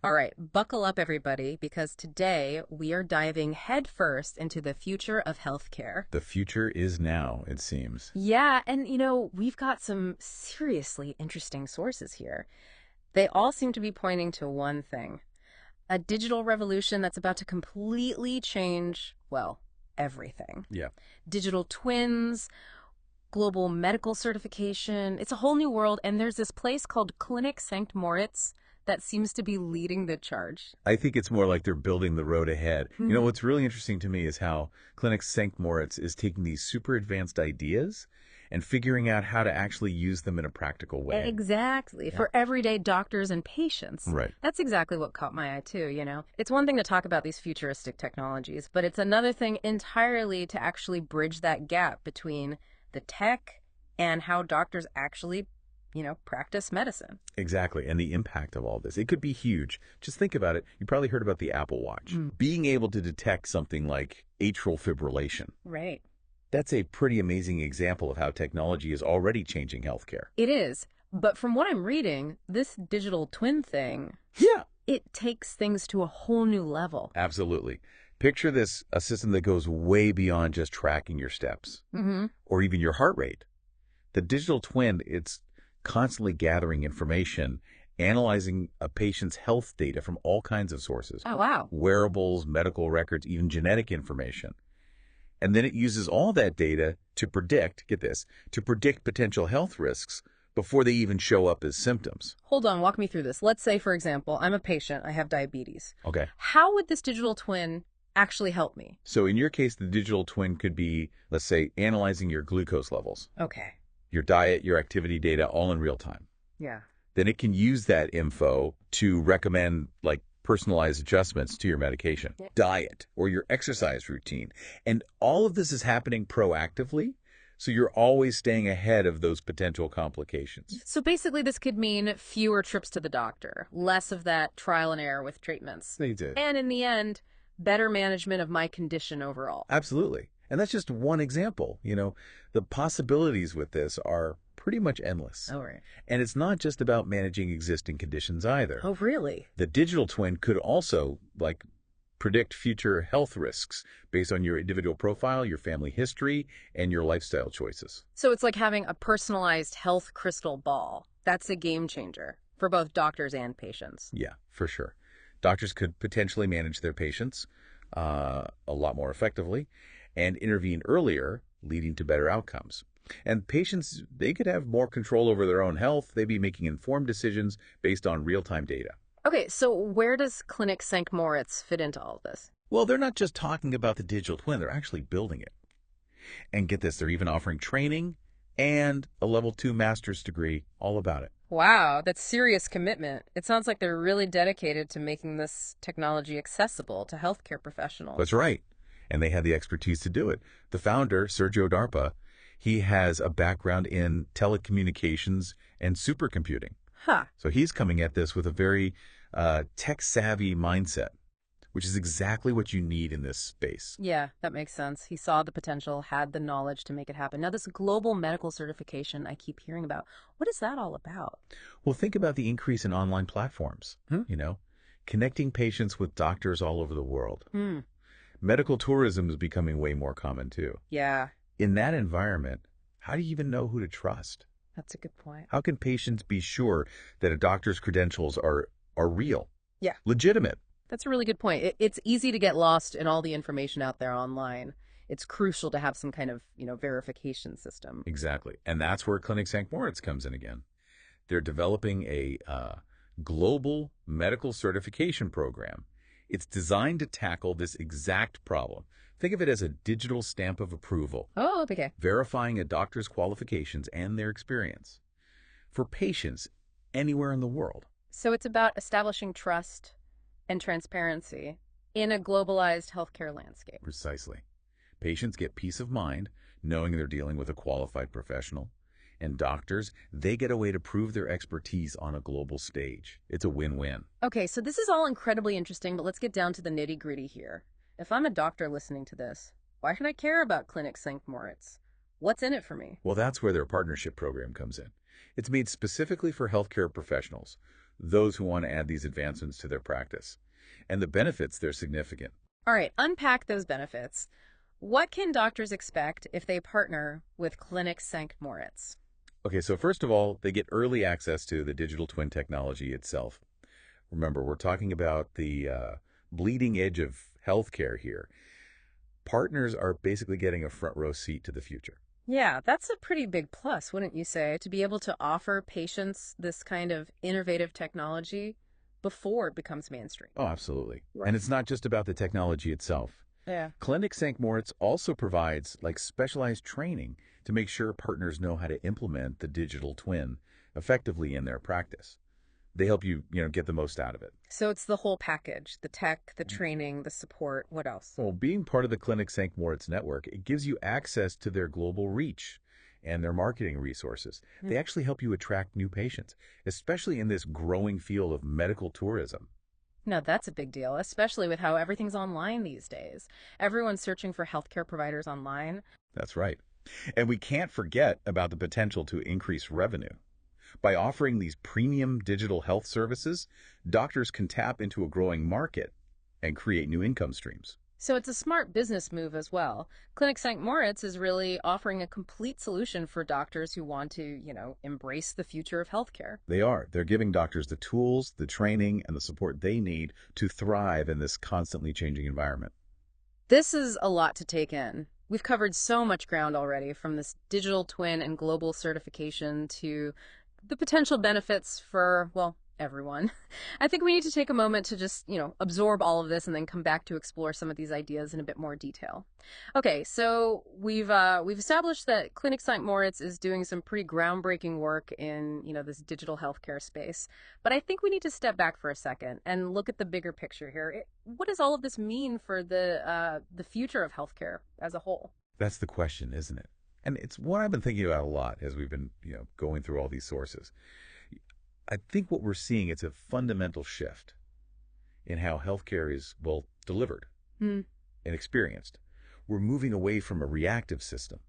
All right, buckle up, everybody, because today we are diving headfirst into the future of healthcare. The future is now, it seems. Yeah, and we've got some seriously interesting sources here. They all seem to be pointing to one thing: a digital revolution that's about to completely change, well, everything. Yeah. Digital twins, global medical certification. It's a whole new world, and there's this place called Klinik Sankt Moritz that seems to be leading the charge. I think it's more like they're building the road ahead. What's really interesting to me is how Klinik Sankt Moritz is taking these super advanced ideas and figuring out how to actually use them in a practical way. Exactly. Yeah. For everyday doctors and patients. Right. That's exactly what caught my eye, too. It's one thing to talk about these futuristic technologies, but it's another thing entirely to actually bridge that gap between the tech and how doctors actually practice medicine. Exactly. And the impact of all this. It could be huge. Just think about it. You probably heard about the Apple Watch. Being able to detect something like atrial fibrillation. Right. That's a pretty amazing example of how technology is already changing healthcare. It is. But from what I'm reading, this digital twin thing, Yeah. it takes things to a whole new level. Absolutely. Picture this, a system that goes way beyond just tracking your steps or even your heart rate. The digital twin, it's constantly gathering information, analyzing a patient's health data from all kinds of sources. Oh, wow. Wearables, medical records, even genetic information. And then it uses all that data to predict, get this, to predict potential health risks before they even show up as symptoms. Hold on, walk me through this. Let's say, for example, I'm a patient, I have diabetes. Okay. How would this digital twin actually help me? So in your case, the digital twin could be, let's say, analyzing your glucose levels, Okay. your diet, your activity data, all in real time. Yeah. Then it can use that info to recommend personalized adjustments to your medication, diet, or your exercise routine. And all of this is happening proactively, so you're always staying ahead of those potential complications. So basically, this could mean fewer trips to the doctor, less of that trial and error with treatments. They did. And in the end, better management of my condition overall. Absolutely. And that's just one example. The possibilities with this are pretty much endless. Oh, right. And it's not just about managing existing conditions either. Oh, really? The digital twin could also, predict future health risks based on your individual profile, your family history, and your lifestyle choices. So it's like having a personalized health crystal ball. That's a game changer for both doctors and patients. Yeah, for sure. Doctors could potentially manage their patients a lot more effectively and intervene earlier, leading to better outcomes. And patients, they could have more control over their own health. They'd be making informed decisions based on real-time data. Okay, so where does Klinik Sankt Moritz fit into all of this? Well, they're not just talking about the digital twin, they're actually building it. And get this, they're even offering training and a level 2 master's degree all about it. Wow, that's serious commitment. It sounds like they're really dedicated to making this technology accessible to healthcare professionals. That's right. And they had the expertise to do it. The founder, Sergio Darpa, he has a background in telecommunications and supercomputing. Huh. So he's coming at this with a very tech-savvy mindset, which is exactly what you need in this space. Yeah, that makes sense. He saw the potential, had the knowledge to make it happen. Now, this global medical certification I keep hearing about, what is that all about? Well, think about the increase in online platforms, connecting patients with doctors all over the world. Medical tourism is becoming way more common, too. Yeah, In that environment, how do you even know who to trust? that's a good point. How can patients be sure that a doctor's credentials are real? Yeah. Legitimate? That's a really good point. It's easy to get lost in all the information out there online. It's crucial to have some kind of, verification system. Exactly. And that's where Klinik Sankt Moritz comes in again. They're developing a global medical certification program. It's designed to tackle this exact problem. Think of it as a digital stamp of approval, Oh, okay. verifying a doctor's qualifications and their experience for patients anywhere in the world. So it's about establishing trust and transparency in a globalized healthcare landscape. Precisely. Patients get peace of mind knowing they're dealing with a qualified professional. And doctors, they get a way to prove their expertise on a global stage. It's a win-win. Okay, so this is all incredibly interesting, but let's get down to the nitty-gritty here. If I'm a doctor listening to this, why should I care about Klinik Sankt Moritz? What's in it for me? Well, that's where their partnership program comes in. It's made specifically for healthcare professionals those who want to add these advancements to their practice. And the benefits, they're significant. All right, unpack those benefits. What can doctors expect if they partner with Klinik Sankt Moritz? Okay, so first of all, they get early access to the digital twin technology itself. Remember, we're talking about the bleeding edge of healthcare here. Partners are basically getting a front row seat to the future. Yeah, that's a pretty big plus, wouldn't you say, to be able to offer patients this kind of innovative technology before it becomes mainstream. Oh, absolutely. Right. And it's not just about the technology itself. Yeah. Klinik Sankt Moritz also provides specialized training to make sure partners know how to implement the digital twin effectively in their practice. They help you, get the most out of it. So it's the whole package, the tech, the training, the support. What else? Well, being part of the Klinik Sankt Moritz network, it gives you access to their global reach and their marketing resources. They actually help you attract new patients, especially in this growing field of medical tourism. No, that's a big deal, especially with how everything's online these days. Everyone's searching for healthcare providers online. That's right. And we can't forget about the potential to increase revenue. By offering these premium digital health services, doctors can tap into a growing market and create new income streams. So it's a smart business move as well. Klinik Sankt Moritz is really offering a complete solution for doctors who want to, embrace the future of healthcare. They are. They're giving doctors the tools, the training, and the support they need to thrive in this constantly changing environment. This is a lot to take in. We've covered so much ground already, from this digital twin and global certification to the potential benefits for, well, everyone. I think we need to take a moment to just, absorb all of this and then come back to explore some of these ideas in a bit more detail. Okay, so we've established that Klinik Sankt Moritz is doing some pretty groundbreaking work in, this digital healthcare space. But I think we need to step back for a second and look at the bigger picture here. What does all of this mean for the future of healthcare as a whole? That's the question, isn't it? And it's what I've been thinking about a lot as we've been, going through all these sources. I think what we're seeing is a fundamental shift in how healthcare is, delivered and experienced. We're moving away from a reactive system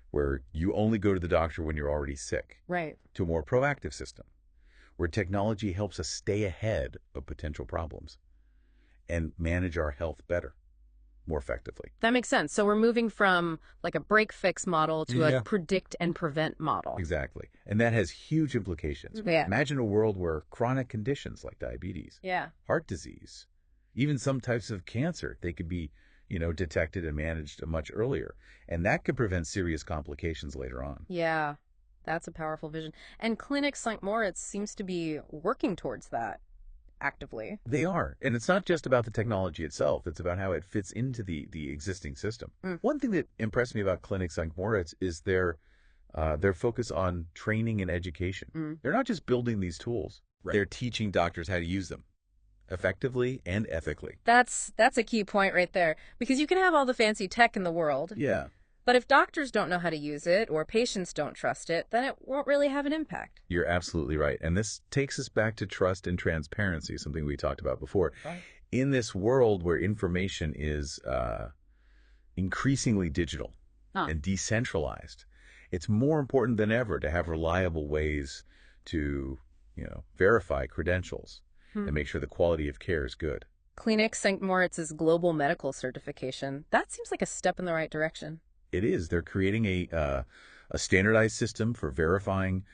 where you only go to the doctor when you're already sick, Right. to a more proactive system where technology helps us stay ahead of potential problems and manage our health better, more effectively. That makes sense. So we're moving from like a break fix model to Yeah. a predict and prevent model. Exactly. And that has huge implications. Yeah. Imagine a world where chronic conditions like diabetes, Yeah. heart disease, even some types of cancer, they could be, detected and managed much earlier. And that could prevent serious complications later on. Yeah. That's a powerful vision. And Klinik Sankt Moritz seems to be working towards that actively. They are. And it's not just about the technology itself. It's about how it fits into the existing system. One thing that impressed me about Klinik Sankt Moritz is their focus on training and education. They're not just building these tools. Right. They're teaching doctors how to use them effectively and ethically. That's a key point right there, because you can have all the fancy tech in the world. Yeah. But if doctors don't know how to use it or patients don't trust it, then it won't really have an impact. You're absolutely right. And this takes us back to trust and transparency, something we talked about before. Right. In this world where information is increasingly digital and decentralized, it's more important than ever to have reliable ways to, verify credentials and make sure the quality of care is good. Klinik Sankt Moritz's global medical certification, that seems like a step in the right direction. It is. They're creating a standardized system for verifying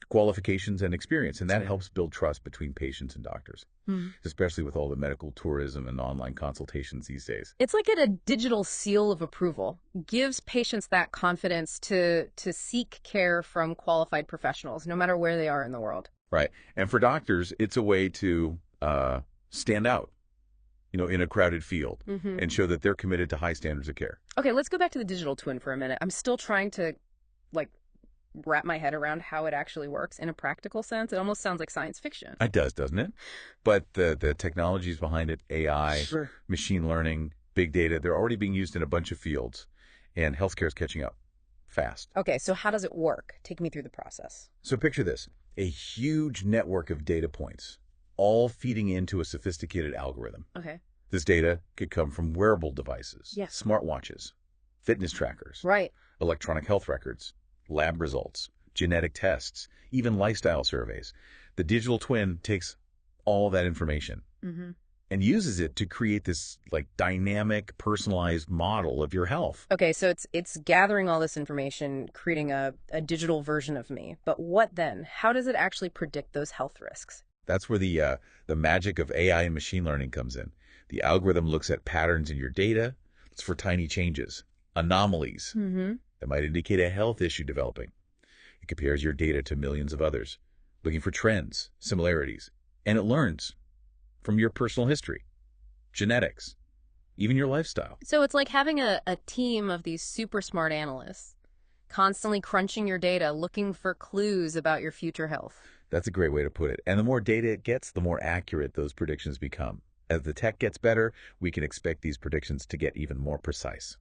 qualifications and experience, and that helps build trust between patients and doctors, especially with all the medical tourism and online consultations these days. It's like a digital seal of approval. Gives patients that confidence to seek care from qualified professionals, no matter where they are in the world. Right. And for doctors, it's a way to stand out, in a crowded field and show that they're committed to high standards of care. Okay, let's go back to the digital twin for a minute. I'm still trying to, wrap my head around how it actually works in a practical sense. It almost sounds like science fiction. It does, doesn't it? But the technologies behind it, AI, machine learning, big data, they're already being used in a bunch of fields, and healthcare is catching up fast. Okay, so how does it work? Take me through the process. So picture this, a huge network of data points, all feeding into a sophisticated algorithm. Okay. This data could come from wearable devices, smartwatches, fitness trackers, Right. electronic health records, lab results, genetic tests, even lifestyle surveys. The digital twin takes all that information Mm-hmm. and uses it to create this like dynamic, personalized model of your health. Okay, so it's gathering all this information, creating a digital version of me. But what then? How does it actually predict those health risks? That's where the magic of AI and machine learning comes in. The algorithm looks at patterns in your data, looks for tiny changes, anomalies Mm-hmm. that might indicate a health issue developing. It compares your data to millions of others, looking for trends, similarities, and it learns from your personal history, genetics, even your lifestyle. So it's like having a team of these super smart analysts constantly crunching your data, looking for clues about your future health. That's a great way to put it. And the more data it gets, the more accurate those predictions become. As the tech gets better, we can expect these predictions to get even more precise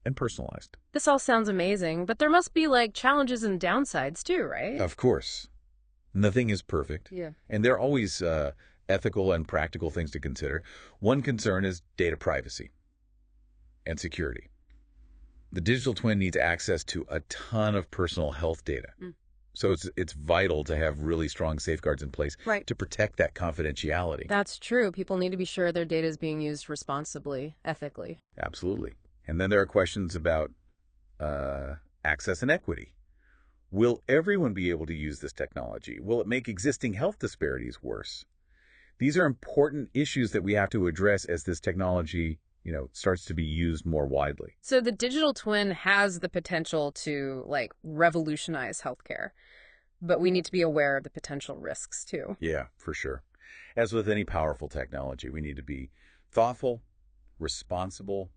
and personalized. This all sounds amazing, but there must be like challenges and downsides too, right? Of course, nothing is perfect. Yeah. And there are always ethical and practical things to consider. One concern is data privacy and security. The digital twin needs access to a ton of personal health data. Mm. So it's vital to have really strong safeguards in place Right. to protect that confidentiality. That's true. People need to be sure their data is being used responsibly, ethically. Absolutely. And then there are questions about access and equity. Will everyone be able to use this technology? Will it make existing health disparities worse? These are important issues that we have to address as this technology, starts to be used more widely. So the digital twin has the potential to like revolutionize healthcare, but we need to be aware of the potential risks too. Yeah, for sure. As with any powerful technology, we need to be thoughtful, responsible,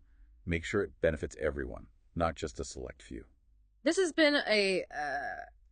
make sure it benefits everyone, not just a select few. This has been a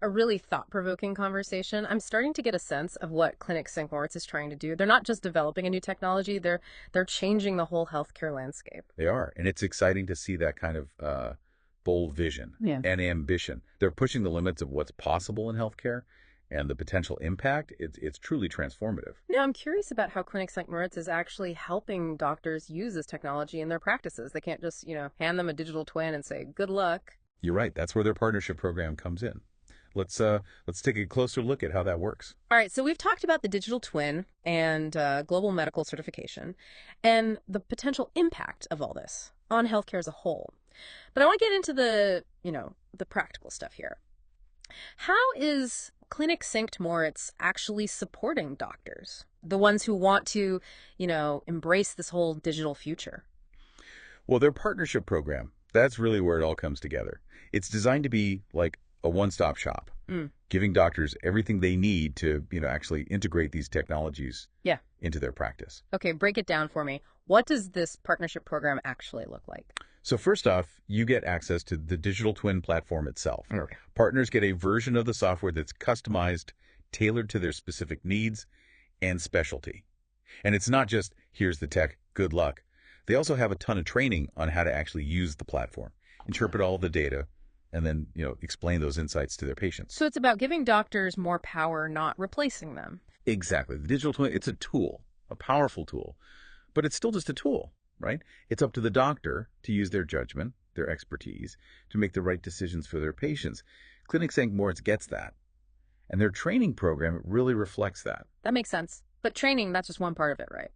really thought-provoking conversation. I'm starting to get a sense of what Klinik Sankt Moritz is trying to do. They're not just developing a new technology, they're changing the whole healthcare landscape. They are, and it's exciting to see that kind of bold vision Yeah. and ambition. They're pushing the limits of what's possible in healthcare and the potential impact. It's truly transformative. Now, I'm curious about how Klinik Sankt Moritz is actually helping doctors use this technology in their practices. They can't just, hand them a digital twin and say, good luck. You're right. That's where their partnership program comes in. Let's take a closer look at how that works. All right, so we've talked about the digital twin and global medical certification and the potential impact of all this on healthcare as a whole. But I want to get into the practical stuff here. How is Klinik Sankt Moritz actually supporting doctors, the ones who want to, embrace this whole digital future? Well, their partnership program, that's really where it all comes together. It's designed to be like a one-stop shop, giving doctors everything they need to, actually integrate these technologies into their practice. Okay, break it down for me. What does this partnership program actually look like? So first off, you get access to the digital twin platform itself. Okay. Partners get a version of the software that's customized, tailored to their specific needs and specialty. And it's not just, here's the tech, good luck. They also have a ton of training on how to actually use the platform, interpret all the data, and then, explain those insights to their patients. So it's about giving doctors more power, not replacing them. Exactly. The digital twin, it's a tool, a powerful tool, but it's still just a tool, right? It's up to the doctor to use their judgment, their expertise, to make the right decisions for their patients. Klinik Sankt Moritz gets that. And their training program really reflects that. That makes sense. But training, that's just one part of it, right?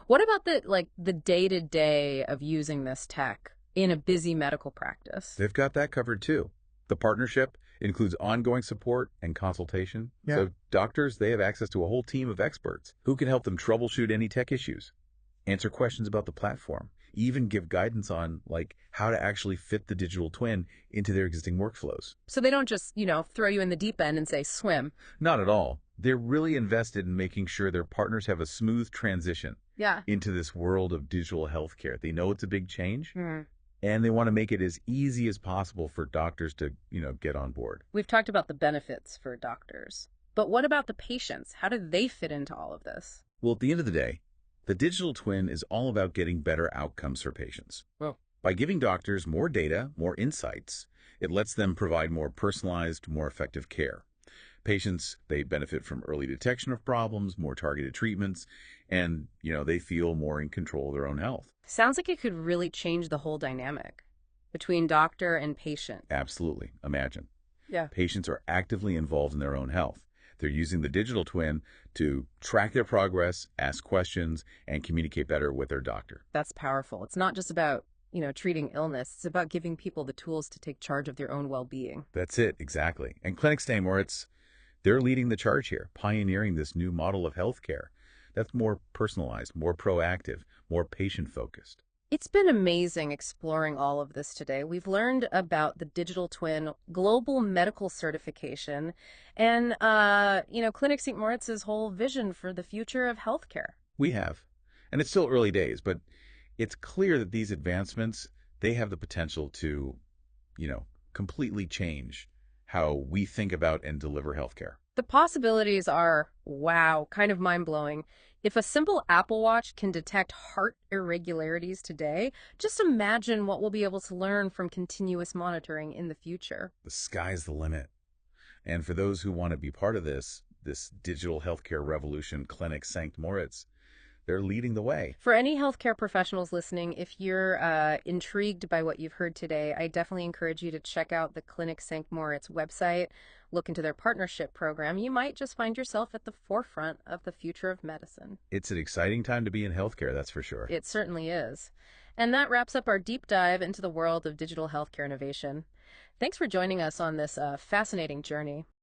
What about the day-to-day of using this tech in a busy medical practice? They've got that covered too. The partnership includes ongoing support and consultation. Yeah. So doctors, they have access to a whole team of experts who can help them troubleshoot any tech issues, answer questions about the platform, even give guidance on how to actually fit the digital twin into their existing workflows. So they don't just, throw you in the deep end and say swim. Not at all. They're really invested in making sure their partners have a smooth transition into this world of digital healthcare. They know it's a big change. And they want to make it as easy as possible for doctors to, get on board. We've talked about the benefits for doctors. But what about the patients? How do they fit into all of this? Well, at the end of the day, the digital twin is all about getting better outcomes for patients. Well, by giving doctors more data, more insights, it lets them provide more personalized, more effective care. Patients, they benefit from early detection of problems, more targeted treatments, and, they feel more in control of their own health. Sounds like it could really change the whole dynamic between doctor and patient. Absolutely. Imagine. Yeah. Patients are actively involved in their own health. They're using the digital twin to track their progress, ask questions, and communicate better with their doctor. That's powerful. It's not just about, treating illness. It's about giving people the tools to take charge of their own well-being. That's it, exactly. And Klinik Sankt Moritz, they're leading the charge here, pioneering this new model of healthcare that's more personalized, more proactive, more patient-focused. It's been amazing exploring all of this today. We've learned about the digital twin, global medical certification, and, Klinik St. Moritz's whole vision for the future of healthcare. We have. And it's still early days, but it's clear that these advancements, they have the potential to, completely change how we think about and deliver healthcare. The possibilities are, wow, kind of mind-blowing. If a simple Apple Watch can detect heart irregularities today, just imagine what we'll be able to learn from continuous monitoring in the future. The sky's the limit. And for those who want to be part of this digital healthcare revolution, Klinik Sankt Moritz, they're leading the way. For any healthcare professionals listening, if you're intrigued by what you've heard today, I definitely encourage you to check out the Klinik Sankt Moritz website, look into their partnership program. You might just find yourself at the forefront of the future of medicine. It's an exciting time to be in healthcare, that's for sure. It certainly is. And that wraps up our deep dive into the world of digital healthcare innovation. Thanks for joining us on this fascinating journey.